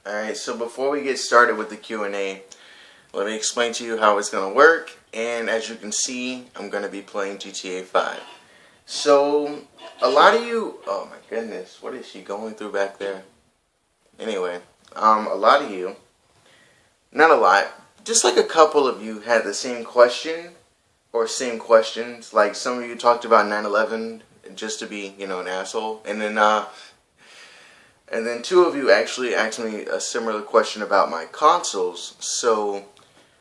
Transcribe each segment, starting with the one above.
Alright, so before we get started with the Q&A, let me explain to you how it's going to work. And as you can see, I'm going to be playing GTA 5. So, a lot of you... Oh my goodness, what is she going through back there? Anyway, a lot of you... Not a lot, just like a couple of you had the same question, or same questions. Like some of you talked about 9/11 just to be, an asshole. And then two of you actually asked me a similar question about my consoles. So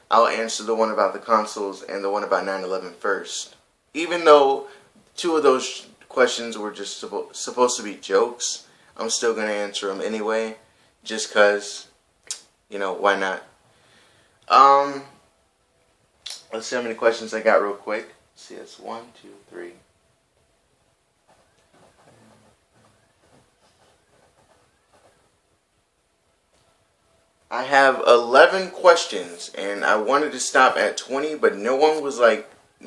I'll answer the one about the consoles and the one about 9/11 first. Even though two of those questions were just supposed to be jokes, I'm still going to answer them anyway. Just because, why not? Let's see how many questions I got real quick. Let's see, it's 1, 2, 3. I have 11 questions, and I wanted to stop at 20, but no one was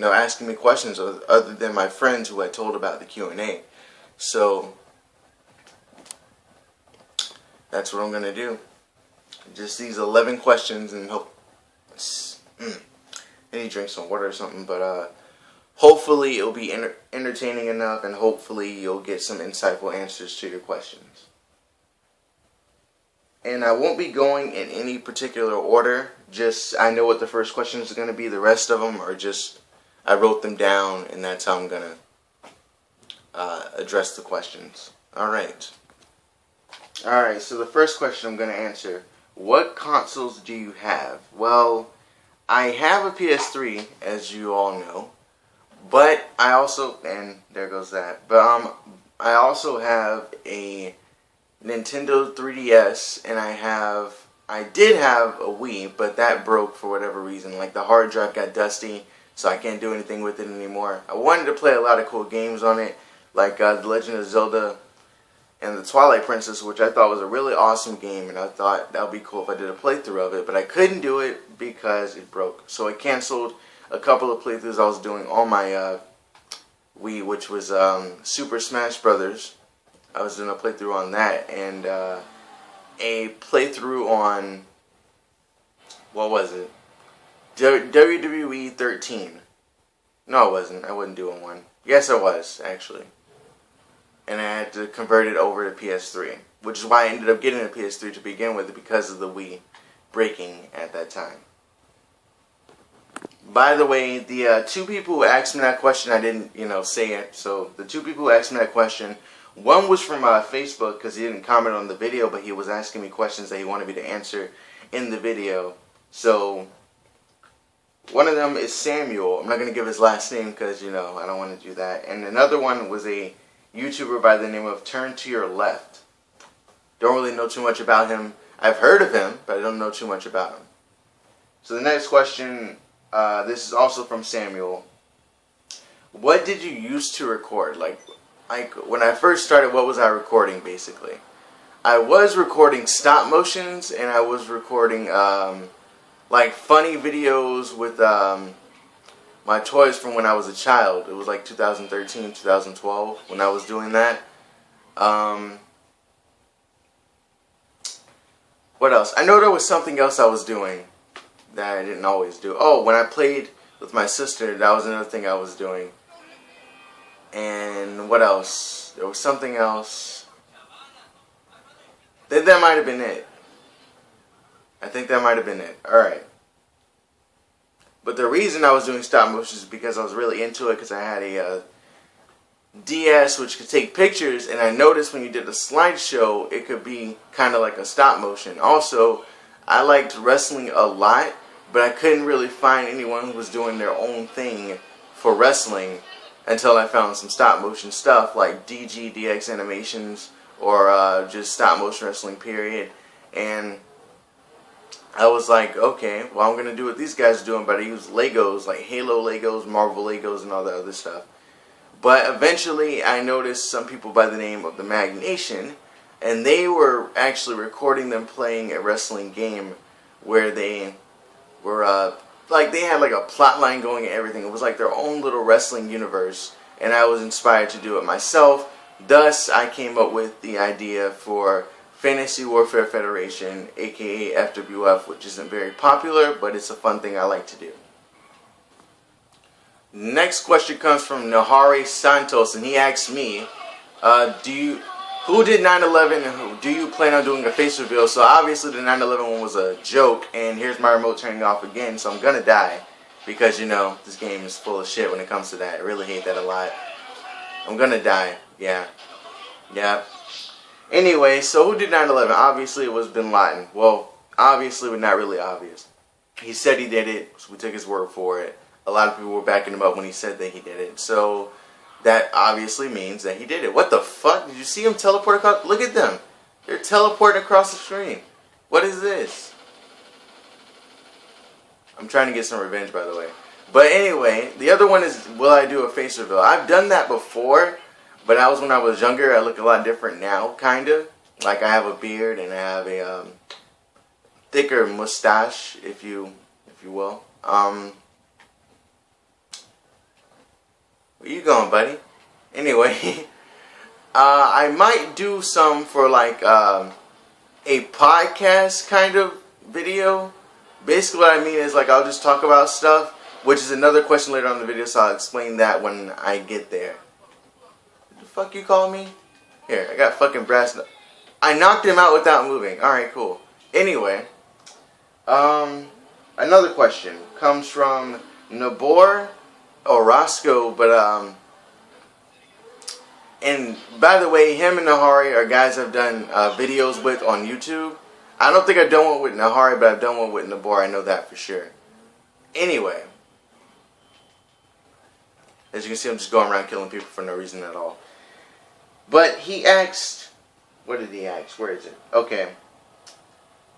asking me questions other than my friends who I told about the Q&A. So that's what I'm gonna do. Just these 11 questions, and hope. I need to drink some water or something, but hopefully it'll be entertaining enough, and hopefully you'll get some insightful answers to your questions. And I won't be going in any particular order. Just I know what the first questions are going to be. The rest of them are just I wrote them down, and that's how I'm going to address the questions. Alright, so the first question I'm going to answer: what consoles do you have? Well, I have a PS3, as you all know, but I also, and there goes that, but I also have a Nintendo 3DS, and I did have a Wii, but that broke for whatever reason. Like the hard drive got dusty, so I can't do anything with it anymore. I wanted to play a lot of cool games on it, like The Legend of Zelda and the Twilight Princess, which I thought was a really awesome game, and I thought that would be cool if I did a playthrough of it, but I couldn't do it because it broke. So I canceled a couple of playthroughs I was doing on my Wii, which was Super Smash Brothers. I was doing a playthrough on that, and a playthrough on, what was it? WWE 13. No, I wasn't. I wasn't doing one. Yes, I was, actually. And I had to convert it over to PS3, which is why I ended up getting a PS3 to begin with, because of the Wii breaking at that time. By the way, the two people who asked me that question, I didn't, say it. So the two people who asked me that question, one was from Facebook, because he didn't comment on the video, but he was asking me questions that he wanted me to answer in the video. So one of them is Samuel. I'm not going to give his last name because, I don't want to do that. And another one was a YouTuber by the name of Turn to Your Left. Don't really know too much about him. I've heard of him, but I don't know too much about him. So the next question, this is also from Samuel. What did you use to record? Like when I first started, what was I recording basically? I was recording stop motions, and I was recording like funny videos with my toys from when I was a child. It was like 2013, 2012 when I was doing that. What else? I know there was something else I was doing that I didn't always do. Oh, when I played with my sister, that was another thing I was doing. And what else? There was something else. That might have been it. I think that might have been it. Alright. But the reason I was doing stop motion is because I was really into it, because I had a DS which could take pictures, and I noticed when you did a slideshow, it could be kind of like a stop motion. Also, I liked wrestling a lot, but I couldn't really find anyone who was doing their own thing for wrestling until I found some stop motion stuff like DX animations, or just stop motion wrestling period. And I was like, okay, well, I'm going to do what these guys are doing, but I use Legos, like Halo Legos, Marvel Legos, and all that other stuff. But eventually, I noticed some people by the name of the Mag Nation, and they were actually recording them playing a wrestling game where they were, like, they had like a plot line going and everything. It was like their own little wrestling universe, and I was inspired to do it myself. Thus, I came up with the idea for Fantasy Warfare Federation, aka FWF, which isn't very popular, but it's a fun thing I like to do. Next question comes from Nahari Santos, and he asks me, who did 9/11 and who do you plan on doing a face reveal? So obviously the 9/11 one was a joke, and here's my remote turning off again, so I'm gonna die. Because, you know, this game is full of shit when it comes to that. I really hate that a lot. I'm gonna die. Yeah. Anyway, so who did 9/11? Obviously it was Bin Laden. Well, obviously, but not really obvious. He said he did it, so we took his word for it. A lot of people were backing him up when he said that he did it. So that obviously means that he did it. What the fuck? Did you see him teleport across? Look at them. They're teleporting across the screen. What is this? I'm trying to get some revenge, by the way. But anyway, the other one is, will I do a face reveal? I've done that before, but that was when I was younger. I look a lot different now, kind of. Like I have a beard and I have a thicker mustache, if you will. Where you going, buddy? Anyway, I might do some for like a podcast kind of video. Basically what I mean is like I'll just talk about stuff, which is another question later on in the video, so I'll explain that when I get there. What the fuck you call me? Here, I got fucking brass. I knocked him out without moving. Alright, cool. Anyway, another question comes from Nabor Orozco, but and by the way, him and Nahari are guys I've done videos with on YouTube. I don't think I've done one with Nahari, but I've done one with Nabor. I know that for sure. Anyway, as you can see, I'm just going around killing people for no reason at all. But he asked, what did he ask? Where is it? Okay.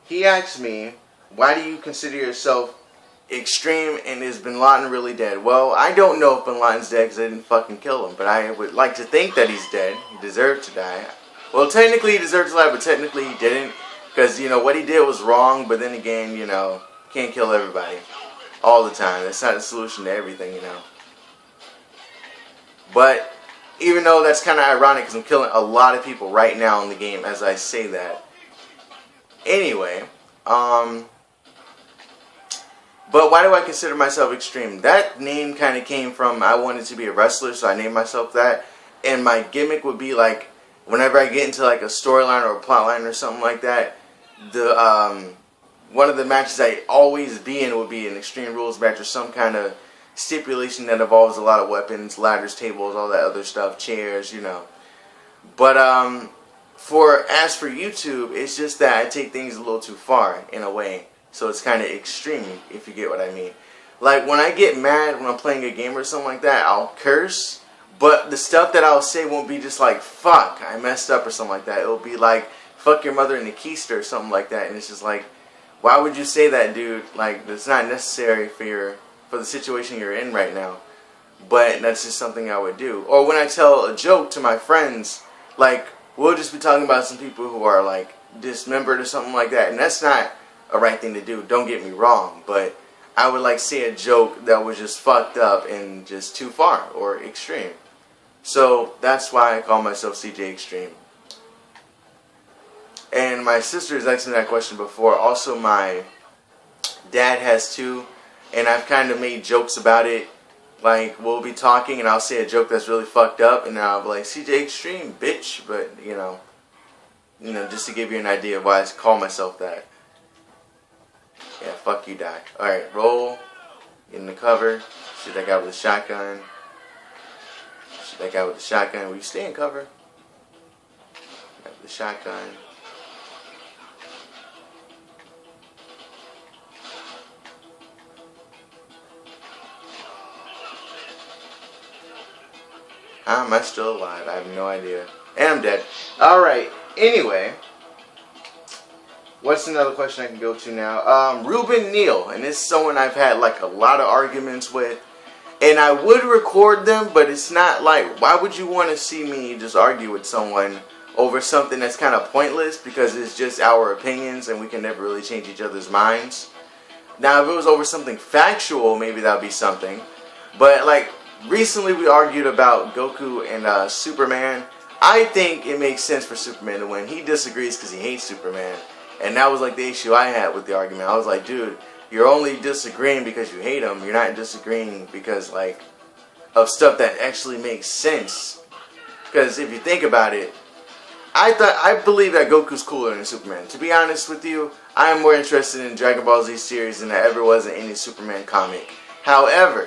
He asked me, why do you consider yourself extreme, and is Bin Laden really dead? Well, I don't know if Bin Laden's dead because I didn't fucking kill him, but I would like to think that he's dead. He deserved to die. Well, technically he deserves to die, but technically he didn't. Because, you know, what he did was wrong, but then again, you know, can't kill everybody all the time. That's not the solution to everything, you know. But even though that's kind of ironic because I'm killing a lot of people right now in the game as I say that. Anyway, but why do I consider myself extreme? That name kind of came from I wanted to be a wrestler, so I named myself that. And my gimmick would be like, whenever I get into like a storyline or a plot line or something like that, one of the matches I always be in would be an Extreme Rules match or some kind of stipulation that involves a lot of weapons, ladders, tables, all that other stuff, chairs, you know. But as for YouTube, it's just that I take things a little too far in a way. So it's kind of extreme, if you get what I mean. Like when I get mad when I'm playing a game or something like that, I'll curse. But the stuff that I'll say won't be just like, fuck, I messed up or something like that. It'll be like, fuck your mother in the keister or something like that. And it's just like, why would you say that, dude? Like, it's not necessary for the situation you're in right now. But that's just something I would do. Or when I tell a joke to my friends, like, we'll just be talking about some people who are like dismembered or something like that. And that's not a right thing to do. Don't get me wrong. But I would like say a joke that was just fucked up and just too far or extreme. So that's why I call myself CJ Extreme. And my sister has asked me that question before. Also, my dad has too. And I've kind of made jokes about it. Like, we'll be talking and I'll say a joke that's really fucked up. And I'll be like, CJ Extreme, bitch. But, you know, just to give you an idea of why I call myself that. Yeah, fuck you, die. Alright, roll. Get in the cover. Shoot that guy with a shotgun. Shoot that guy with the shotgun. Will you stay in cover? Got the shotgun. How am I still alive? I have no idea. And I'm dead. Alright, anyway. What's another question I can go to now? Ruben Neal. And this is someone I've had like a lot of arguments with. And I would record them, but it's not like, why would you want to see me just argue with someone over something that's kind of pointless? Because it's just our opinions and we can never really change each other's minds. Now, if it was over something factual, maybe that would be something. But like, recently we argued about Goku and Superman. I think it makes sense for Superman to win. He disagrees because he hates Superman. And that was like the issue I had with the argument. I was like, dude, you're only disagreeing because you hate him. You're not disagreeing because, like, of stuff that actually makes sense. Because if you think about it, I believe that Goku's cooler than Superman. To be honest with you, I am more interested in Dragon Ball Z series than I ever was in any Superman comic. However,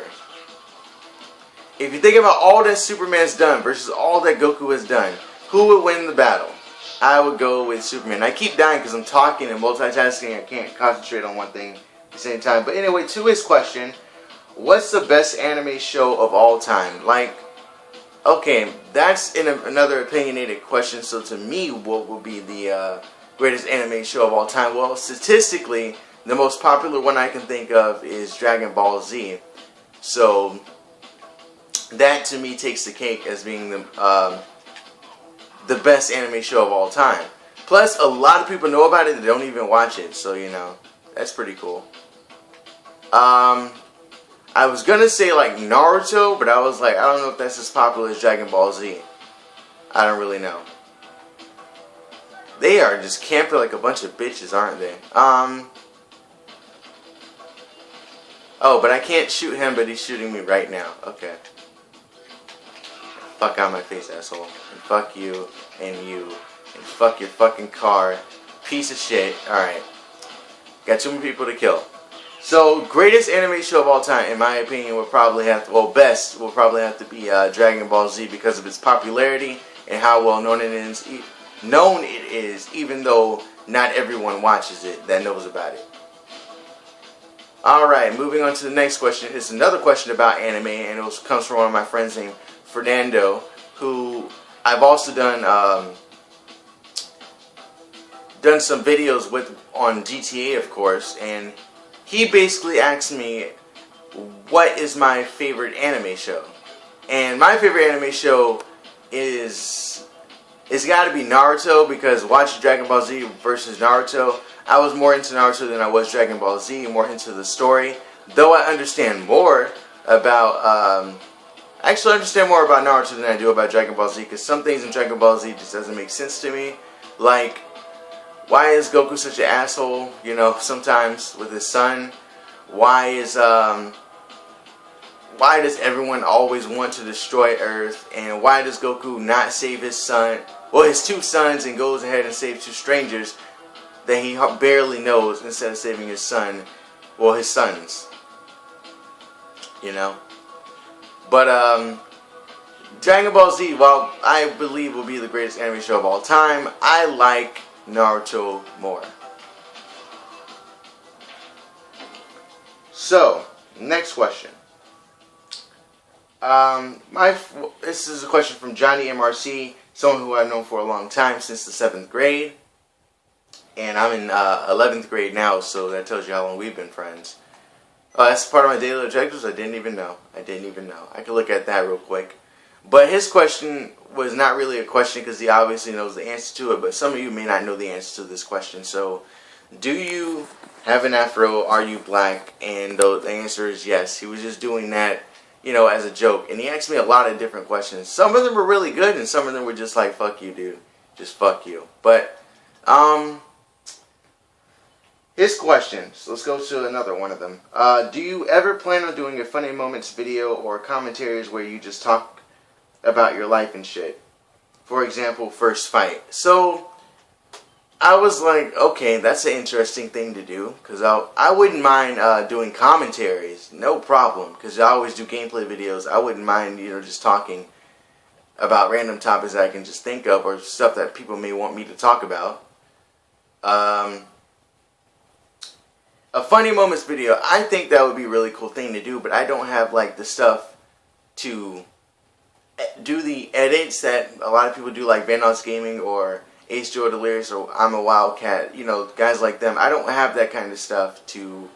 if you think about all that Superman's done versus all that Goku has done, who would win the battle? I would go with Superman. I keep dying because I'm talking and multitasking. I can't concentrate on one thing at the same time. But anyway, to his question, what's the best anime show of all time? Like, okay, that's another opinionated question. So to me, what would be the greatest anime show of all time? Well, statistically, the most popular one I can think of is Dragon Ball Z. So that to me takes the cake as being the best anime show of all time. Plus, a lot of people know about it that don't even watch it. So, you know, that's pretty cool. I was gonna say like Naruto, but I was like, I don't know if that's as popular as Dragon Ball Z. I don't really know. They are just camping like a bunch of bitches, aren't they? Oh, but I can't shoot him, but he's shooting me right now. Okay. Fuck out of my face, asshole. And fuck you, and you, and fuck your fucking car. Piece of shit. Alright. Got too many people to kill. So, greatest anime show of all time, in my opinion, would probably have to, well, best will probably have to be Dragon Ball Z because of its popularity and how well known it is, even though not everyone watches it that knows about it. Alright, moving on to the next question. It's another question about anime, and it comes from one of my friends named Fernando, who I've also done some videos with on GTA, of course, and he basically asked me, what is my favorite anime show? And my favorite anime show it's got to be Naruto, because watching Dragon Ball Z versus Naruto, I was more into Naruto than I was Dragon Ball Z, more into the story. Though I understand more about, I actually understand more about Naruto than I do about Dragon Ball Z, because some things in Dragon Ball Z just doesn't make sense to me. Like, why is Goku such an asshole, you know, sometimes with his son? Why does everyone always want to destroy Earth? And why does Goku not save his son, well, his two sons, and goes ahead and saves two strangers that he barely knows instead of saving his son, well, his sons, you know? But, Dragon Ball Z, while I believe will be the greatest anime show of all time, I like Naruto more. So, next question. This is a question from Johnny MRC, someone who I've known for a long time, since the 7th grade. And I'm in 11th grade now, so that tells you how long we've been friends. That's part of my daily objectives. I didn't even know. I could look at that real quick. But his question was not really a question because he obviously knows the answer to it. But some of you may not know the answer to this question. So, do you have an afro? Are you black? And the answer is yes. He was just doing that, you know, as a joke. And he asked me a lot of different questions. Some of them were really good, and some of them were just like, fuck you, dude. Just fuck you. But, his questions. Let's go to another one of them. Do you ever plan on doing a funny moments video or commentaries where you just talk about your life and shit? For example, first fight. So, I was like, okay, that's an interesting thing to do. Because I wouldn't mind doing commentaries. No problem. Because I always do gameplay videos. I wouldn't mind, you know, just talking about random topics that I can just think of. Or stuff that people may want me to talk about. A funny moments video, I think that would be a really cool thing to do, but I don't have like the stuff to do the edits that a lot of people do, like Vanos Gaming or Ace Joe Delirious or I'm a Wildcat, you know, guys like them. I don't have that kind of stuff to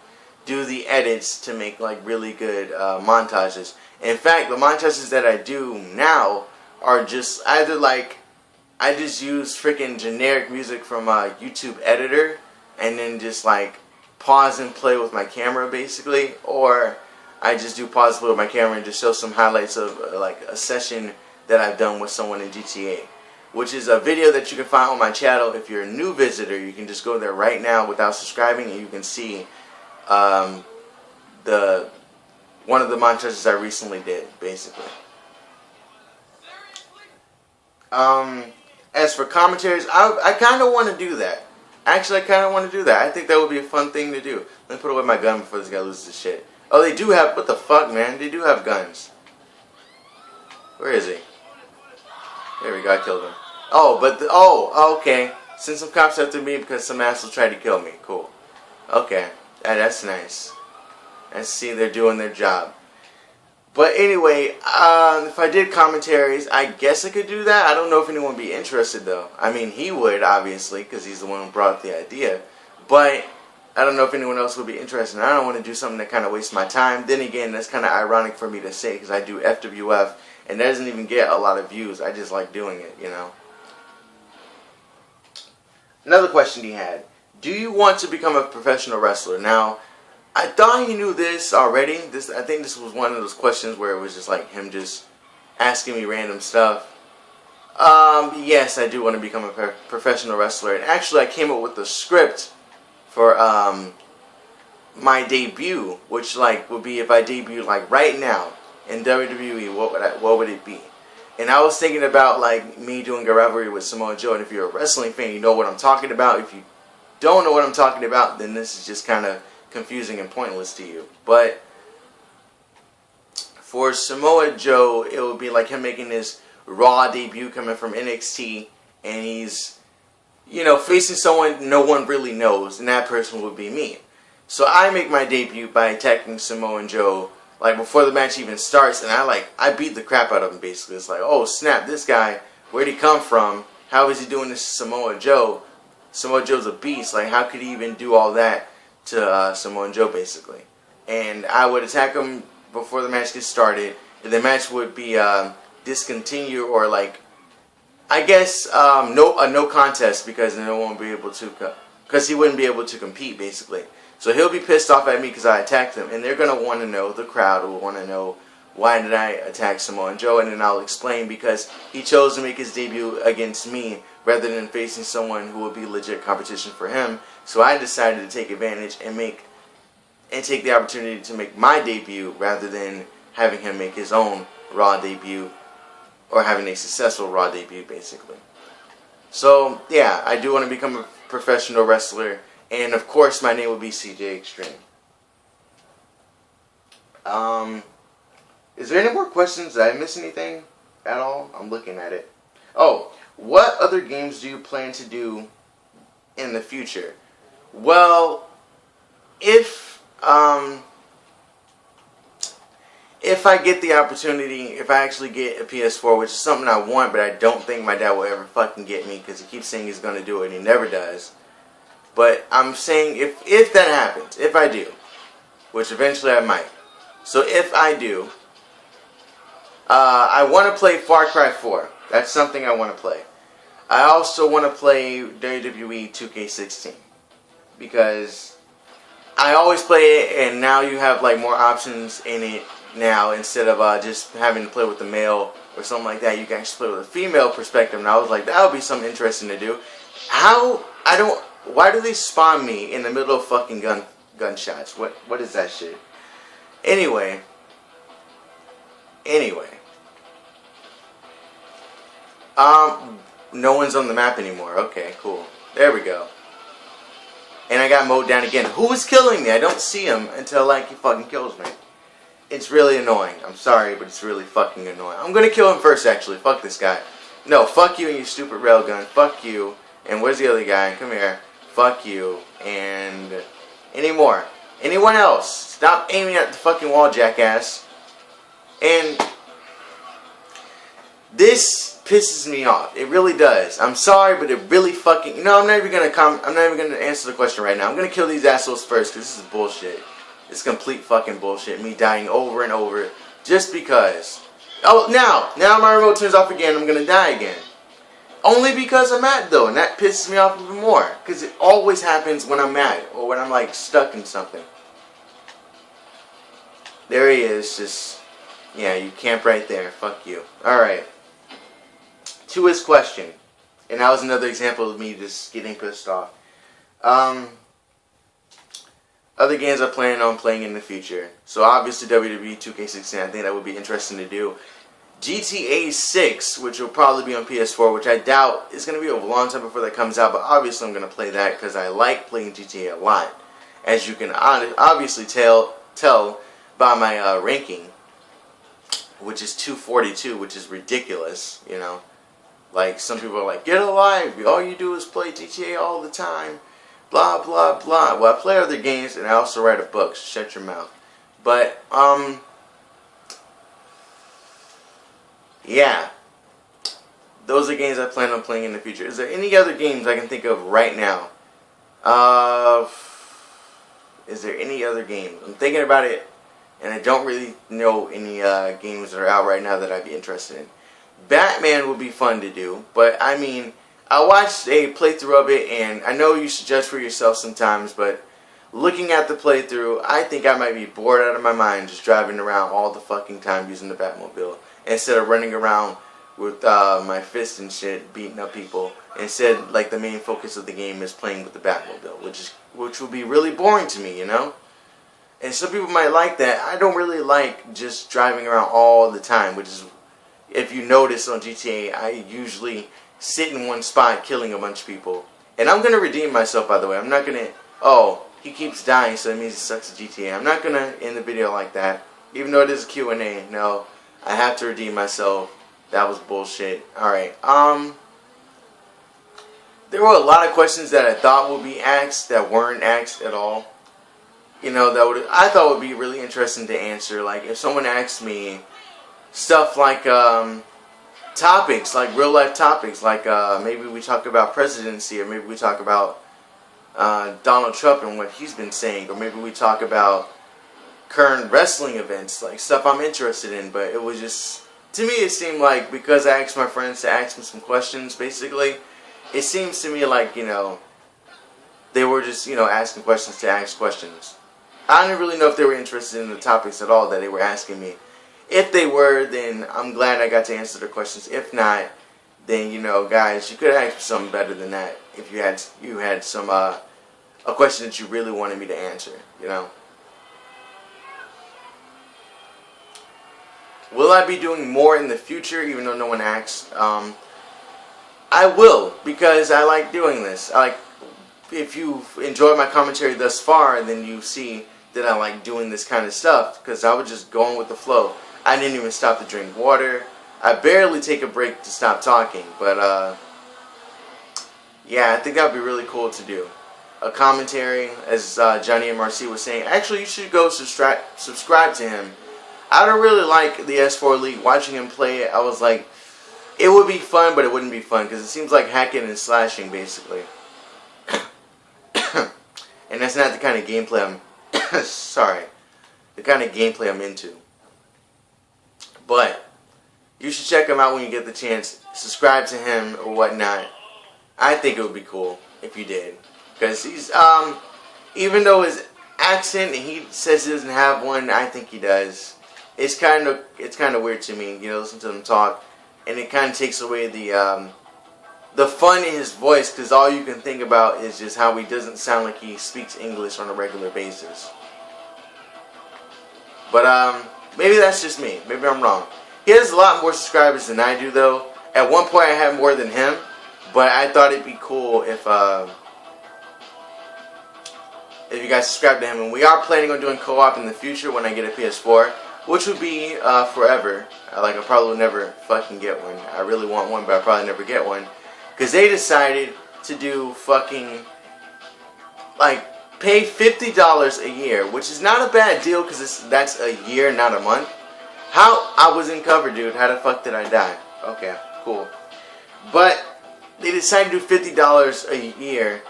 do the edits to make like really good montages. In fact, the montages that I do now are just either like, I just use freaking generic music from a YouTube editor and then just like pause and play with my camera basically, or I just do pause and play with my camera and just show some highlights of like a session that I've done with someone in GTA. which is a video that you can find on my channel. If you're a new visitor, you can just go there right now without subscribing, and you can see one of the montages I recently did, basically. As for commentaries, I kind of want to do that. Actually, I kind of want to do that. I think that would be a fun thing to do. Let me put away my gun before this guy loses his shit. Oh, they do have... What the fuck, man? They do have guns. Where is he? There we go. I killed him. Oh, but... okay. Send some cops after me because some asshole tried to kill me. Cool. Okay. That's nice. Let's see, they're doing their job. But anyway, if I did commentaries, I guess I could do that. I don't know if anyone would be interested, though. I mean, he would, obviously, because he's the one who brought up the idea. But I don't know if anyone else would be interested. I don't want to do something that kind of wastes my time. Then again, that's kind of ironic for me to say, because I do FWF, and that doesn't even get a lot of views. I just like doing it, you know. Another question he had. Do you want to become a professional wrestler? Now, I thought he knew this already. I think this was one of those questions where it was just like him just asking me random stuff. Yes, I do want to become a professional wrestler. And actually, I came up with the script for my debut, which like would be if I debuted like right now in WWE. What would it be? And I was thinking about like me doing a rivalry with Samoa Joe. And if you're a wrestling fan, you know what I'm talking about. If you don't know what I'm talking about, then this is just kind of confusing and pointless to you. But for Samoa Joe, it would be like him making his Raw debut coming from NXT, and he's, you know, facing someone no one really knows, and that person would be me. So I make my debut by attacking Samoa Joe like before the match even starts, and I beat the crap out of him basically. It's like, oh snap, this guy, where'd he come from? How is he doing this to Samoa Joe? Samoa Joe's a beast. Like, how could he even do all that to Samoa Joe, basically? And I would attack him before the match gets started, and the match would be discontinued, or like, I guess no contest, because no one would be able to, because he wouldn't be able to compete, basically. So he'll be pissed off at me because I attacked him, and they're gonna want to know, the crowd will want to know, why did I attack Samoa Joe? And then I'll explain, because he chose to make his debut against me rather than facing someone who would be legit competition for him. So I decided to take advantage and take the opportunity to make my debut rather than having him make his own Raw debut, or having a successful Raw debut, basically. So yeah, I do want to become a professional wrestler, and of course my name will be CJ Extreme. Is there any more questions? Did I miss anything at all? I'm looking at it. Oh, what other games do you plan to do in the future? Well, if I get the opportunity, if I actually get a PS4, which is something I want, but I don't think my dad will ever fucking get me, because he keeps saying he's going to do it and he never does. But I'm saying if that happens, if I do, which eventually I might. So if I do, I want to play Far Cry 4. That's something I want to play. I also want to play WWE 2K16, because I always play it, and now you have like more options in it now, instead of just having to play with the male or something like that. You can actually play with a female perspective, and I was like, that would be something interesting to do. Why do they spawn me in the middle of fucking gunshots? What is that shit? Anyway. No one's on the map anymore. Okay, cool. There we go. And I got mowed down again. Who is killing me? I don't see him until like he fucking kills me. It's really annoying. I'm sorry, but it's really fucking annoying. I'm gonna kill him first, actually. Fuck this guy. No, fuck you and your stupid railgun. Fuck you. And where's the other guy? Come here. Fuck you. And any more? Anyone else? Stop aiming at the fucking wall, jackass. And this pisses me off. It really does. I'm sorry, but it really fucking... You know, I'm not even gonna answer the question right now. I'm gonna kill these assholes first, because this is bullshit. It's complete fucking bullshit. Me dying over and over just because. Oh, now my remote turns off again. I'm gonna die again. Only because I'm mad, though, and that pisses me off even more, because it always happens when I'm mad or when I'm like stuck in something. There he is. Just, yeah, you camp right there. Fuck you. All right. To his question, And that was another example of me just getting pissed off. Other games I plan on playing in the future. So obviously WWE 2K16, I think that would be interesting to do. GTA 6, which will probably be on PS4, which I doubt is going to be a long time before that comes out, but obviously I'm going to play that because I like playing GTA a lot. As you can obviously tell by my ranking, which is 242, which is ridiculous, you know. Like, some people are like, get a life, all you do is play GTA all the time, blah, blah, blah. Well, I play other games, and I also write a book, so shut your mouth. But, yeah. Those are games I plan on playing in the future. Is there any other games I can think of right now? Is there any other games? I'm thinking about it, and I don't really know any games that are out right now that I'd be interested in. Batman would be fun to do, but I mean, I watched a playthrough of it, and I know you should judge for yourself sometimes, but looking at the playthrough, I think I might be bored out of my mind just driving around all the fucking time using the Batmobile, instead of running around with my fist and shit, beating up people. Instead, like, the main focus of the game is playing with the Batmobile, which will be really boring to me, you know? And some people might like that. I don't really like just driving around all the time, which is, if you notice on GTA, I usually sit in one spot killing a bunch of people. And I'm going to redeem myself, by the way. I'm not going to, oh, he keeps dying, so that means he sucks at GTA. I'm not going to end the video like that, even though it is a Q&A. No, I have to redeem myself. That was bullshit. Alright, there were a lot of questions that I thought would be asked that weren't asked at all. You know, I thought would be really interesting to answer. Like, if someone asked me stuff like topics, like real life topics, like maybe we talk about presidency, or maybe we talk about Donald Trump and what he's been saying, or maybe we talk about current wrestling events, like stuff I'm interested in. But it was just, to me, it seemed like, because I asked my friends to ask me some questions, basically, it seems to me like, you know, they were just, you know, asking questions to ask questions. I didn't really know if they were interested in the topics at all that they were asking me. If they were, then I'm glad I got to answer their questions. If not, then, you know, guys, you could have asked me something better than that if you had some a question that you really wanted me to answer, you know. Will I be doing more in the future, even though no one asked? I will, because I like doing this. If you've enjoyed my commentary thus far, then you see that I like doing this kind of stuff, because I was just going with the flow. I didn't even stop to drink water. I barely take a break to stop talking, but yeah, I think that would be really cool to do. A commentary, as Johnny MRC was saying. Actually, you should go subscribe to him. I don't really like the S4 League. Watching him play it, I was like, it would be fun, but it wouldn't be fun, because it seems like hacking and slashing, basically. And that's not the kind of gameplay I'm sorry, the kind of gameplay I'm into. But you should check him out when you get the chance. Subscribe to him or whatnot. I think it would be cool if you did, because he's even though his accent, he says he doesn't have one, I think he does. It's kind of weird to me, you know, listen to him talk, and it kind of takes away the fun in his voice, because all you can think about is just how he doesn't sound like he speaks English on a regular basis. But maybe that's just me. Maybe I'm wrong. He has a lot more subscribers than I do, though. At one point I had more than him, but I thought it'd be cool if you guys subscribe to him. And we are planning on doing co-op in the future when I get a PS4, which would be forever. Like, I probably will never fucking get one. I really want one, but I'll probably never get one. Because they decided to do fucking, like, pay $50 a year, which is not a bad deal, because that's a year, not a month. How? I was in cover, dude. How the fuck did I die? Okay, cool. But they decided to do $50 a year,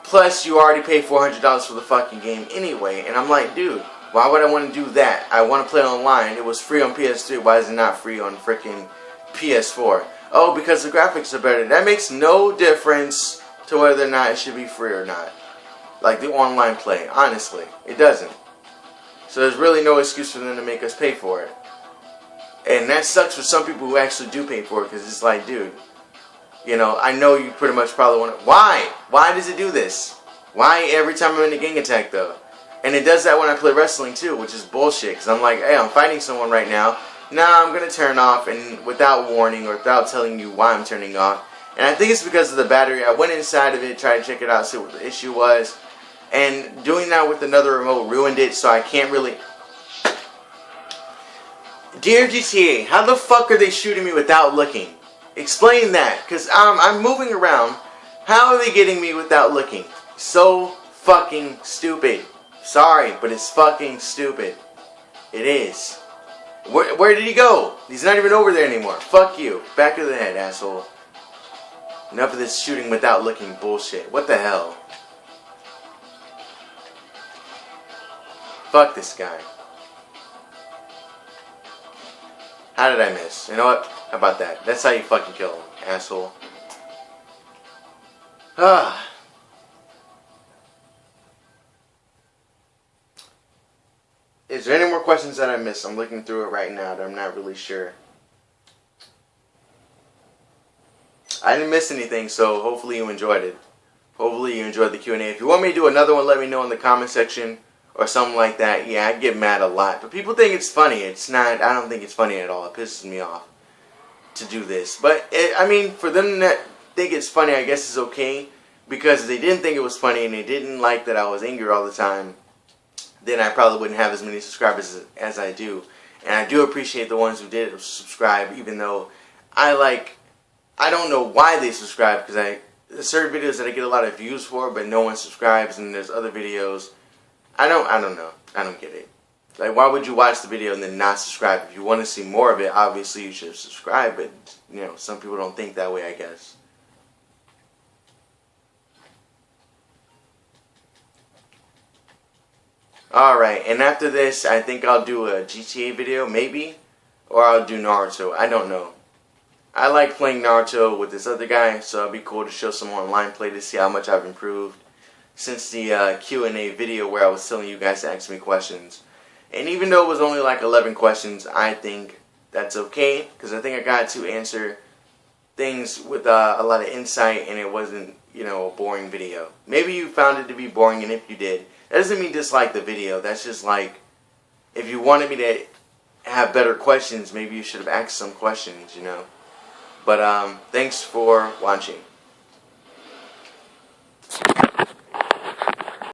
plus you already pay $400 for the fucking game anyway. And I'm like, dude, why would I want to do that? I want to play online. It was free on PS3. Why is it not free on freaking PS4? Oh, because the graphics are better. That makes no difference to whether or not it should be free or not. Like the online play, honestly, it doesn't. So there's really no excuse for them to make us pay for it. And that sucks for some people who actually do pay for it, because it's like, dude, You know, I know you pretty much probably want to... Why? Why does it do this? Why every time I'm in a gang attack, though? And it does that when I play wrestling, too, which is bullshit. Because I'm like, hey, I'm fighting someone right now. Nah, I'm going to turn off, and without warning or without telling you why I'm turning off. And I think it's because of the battery. I went inside of it, tried to check it out, see what the issue was. And doing that with another remote ruined it, so I can't really... Dear GTA, how the fuck are they shooting me without looking? Explain that, because I'm moving around. How are they getting me without looking? So fucking stupid. Sorry, but it's fucking stupid. It is. Where did he go? He's not even over there anymore. Fuck you. Back of the head, asshole. Enough of this shooting without looking bullshit. What the hell? Fuck this guy. How did I miss? You know what? How about that? That's how you fucking kill him, asshole. Ah. Is there any more questions that I missed? I'm looking through it right now, but I'm not really sure. I didn't miss anything, so hopefully you enjoyed it. Hopefully you enjoyed the Q&A. If you want me to do another one, let me know in the comment section or something like that. Yeah, I get mad a lot. But people think it's funny. It's not. I don't think it's funny at all. It pisses me off to do this. But, I mean, for them to think it's funny, I guess it's okay. Because if they didn't think it was funny and they didn't like that I was angry all the time, then I probably wouldn't have as many subscribers as I do. And I do appreciate the ones who did subscribe, even though I don't know why they subscribe, because there's certain videos that I get a lot of views for, but no one subscribes, and there's other videos. I don't know. I don't get it. Like, why would you watch the video and then not subscribe? If you want to see more of it, obviously you should subscribe, but, you know, some people don't think that way, I guess. Alright, and after this, I think I'll do a GTA video, maybe, or I'll do Naruto. I don't know. I like playing Naruto with this other guy, so it'd be cool to show some online play to see how much I've improved since the Q&A video where I was telling you guys to ask me questions. And even though it was only like 11 questions, I think that's okay, because I think I got to answer things with a lot of insight, and it wasn't, you know, a boring video. Maybe you found it to be boring, and if you did, that doesn't mean dislike the video. That's just like, if you wanted me to have better questions, maybe you should have asked some questions, you know. But thanks for watching.